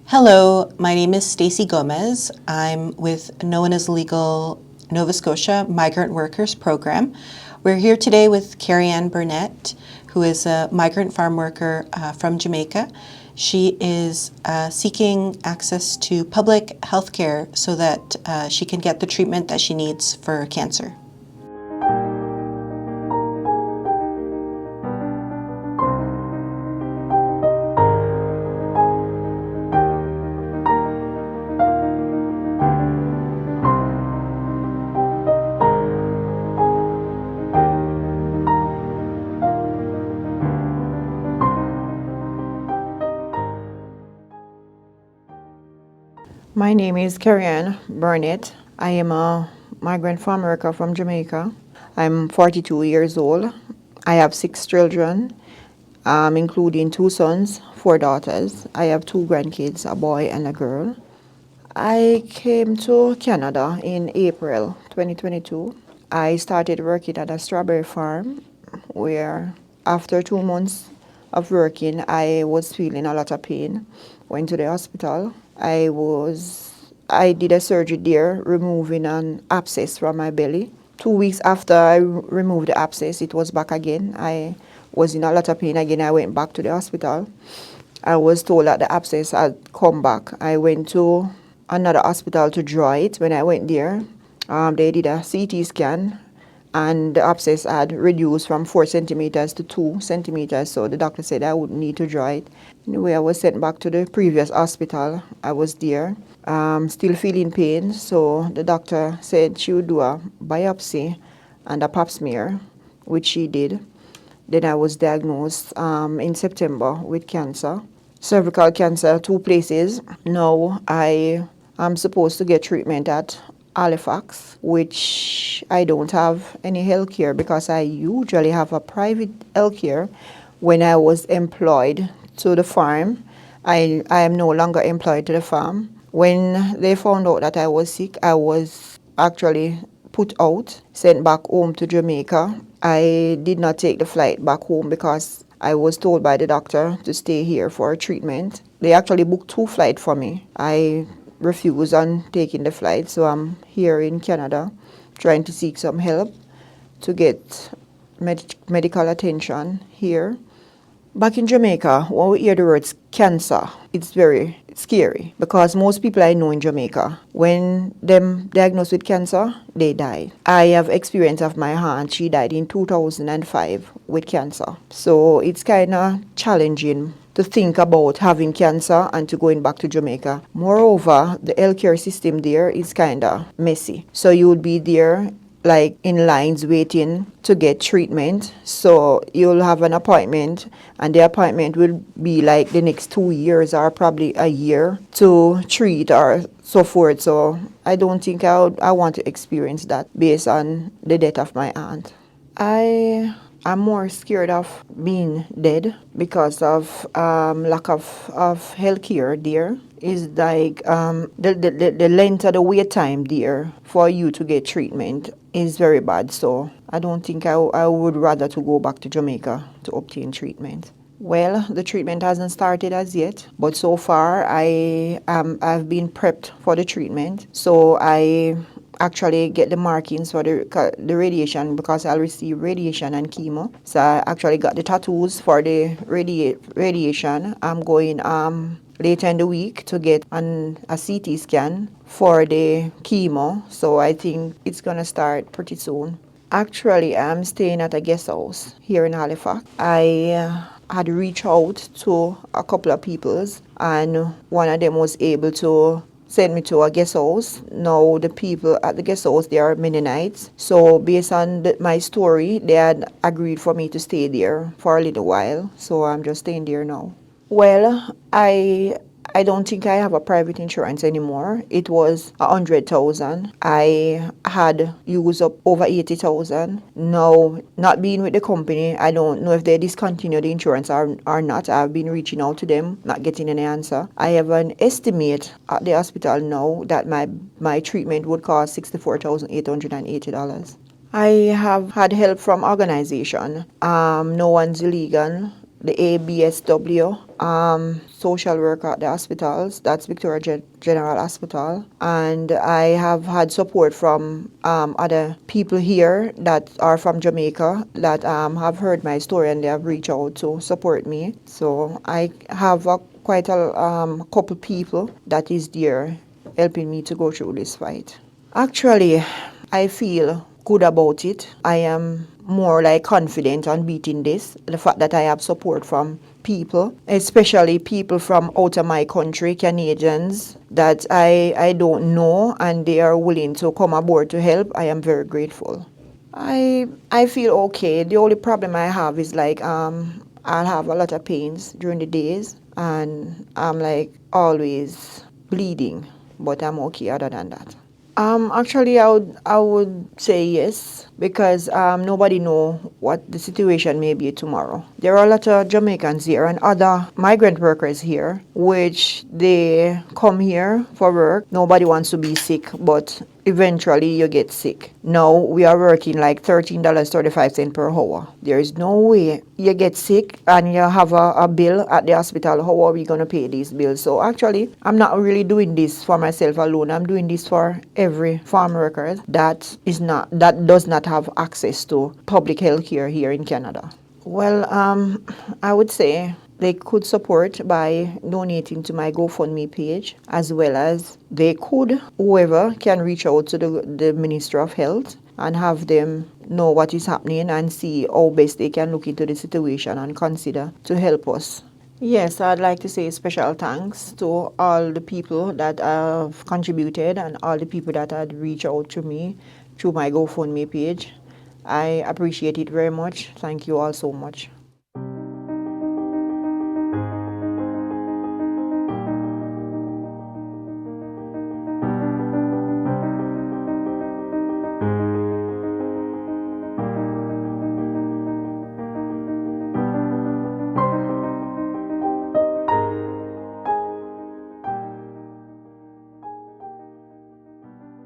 Hello, my name is Stacy Gomez. I'm with No One Is Legal Nova Scotia Migrant Workers Program. We're here today with Kerian Burnett, who is a migrant farm worker from Jamaica. She is seeking access to public health care so that she can get the treatment that she needs for cancer. My name is Kerian Burnett. I am a migrant farm worker from Jamaica. I'm 42 years old. I have 6 children, including 2 sons, 4 daughters. I have 2 grandkids, a boy and a girl. I came to Canada in April 2022. I started working at a strawberry farm where after 2 months of working, I was feeling a lot of pain. Went to the hospital. I did a surgery there, removing an abscess from my belly. 2 weeks after I removed the abscess, it was back again. I was in a lot of pain again. I went back to the hospital. I was told that the abscess had come back. I went to another hospital to draw it. When I went there, they did a CT scan, and the abscess had reduced from 4 centimeters to 2 centimeters, so the doctor said I wouldn't need to draw it. Anyway, I was sent back to the previous hospital. I was there, still feeling pain, so the doctor said she would do a biopsy and a pap smear, which she did. Then I was diagnosed in September with cancer, cervical cancer, 2 places. Now I am supposed to get treatment at Halifax, which I don't have any health care because I usually have a private health care when I was employed to the farm. I am no longer employed to the farm. When they found out that I was sick, I was actually put out, sent back home to Jamaica. I did not take the flight back home because I was told by the doctor to stay here for treatment. They actually booked 2 flights for me. I refused on taking the flight, so I'm here in Canada trying to seek some help to get medical attention here. Back in Jamaica, when we hear the words cancer, it's very scary because most people I know in Jamaica, when them diagnosed with cancer, they die. I have experience of my aunt. She died in 2005 with cancer. So it's kind of challenging to think about having cancer and to going back to Jamaica. Moreover, the healthcare system there is kind of messy. So you would be there like in lines waiting to get treatment. So you'll have an appointment and the appointment will be like the next 2 years or probably a year to treat or so forth. So I don't think I want to experience that based on the death of my aunt. I'm more scared of being dead because of lack of health care there. Is like the length of the wait time there for you to get treatment is very bad. So I don't think I would rather to go back to Jamaica to obtain treatment. Well, the treatment hasn't started as yet, but so far I've been prepped for the treatment. So I actually get the markings for the radiation because I'll receive radiation and chemo. So I actually got the tattoos for the radiation. I'm going later in the week to get a CT scan for the chemo. So I think it's gonna start pretty soon. Actually, I'm staying at a guest house here in Halifax. I had reached out to a couple of peoples and one of them was able to send me to a guest house. Now the people at the guest house, they are Mennonites. So based on my story, they had agreed for me to stay there for a little while. So I'm just staying there now. Well, I don't think I have a private insurance anymore. It was 100,000. I had used up over 80,000. Now, not being with the company, I don't know if they discontinued the insurance or not. I've been reaching out to them, not getting any answer. I have an estimate at the hospital now that my treatment would cost $64,880. I have had help from organization. No One's Illegal, the ABSW, social worker at the hospitals. That's Victoria General Hospital. And I have had support from other people here that are from Jamaica that have heard my story and they have reached out to support me. So I have quite a couple people that is there helping me to go through this fight. Actually, I feel good about it. I am more like confident on beating this. The fact that I have support from people, especially people from out of my country, Canadians, that I don't know and they are willing to come aboard to help, I am very grateful. I feel okay. The only problem I have is like I'll have a lot of pains during the days and I'm like always bleeding, but I'm okay other than that. Actually, I would say yes because nobody know what the situation may be tomorrow. There are a lot of Jamaicans here and other migrant workers here, which they come here for work. Nobody wants to be sick, but eventually you get sick. Now we are working like $13.35 per hour. There is no way you get sick and you have a bill at the hospital. How are we going to pay these bills? So actually, I'm not really doing this for myself alone. I'm doing this for every farm worker that does not have access to public health care here in Canada. Well, I would say they could support by donating to my GoFundMe page, as well as they could, whoever can reach out to the Minister of Health and have them know what is happening and see how best they can look into the situation and consider to help us. Yes, I'd like to say special thanks to all the people that have contributed and all the people that had reached out to me through my GoFundMe page. I appreciate it very much. Thank you all so much.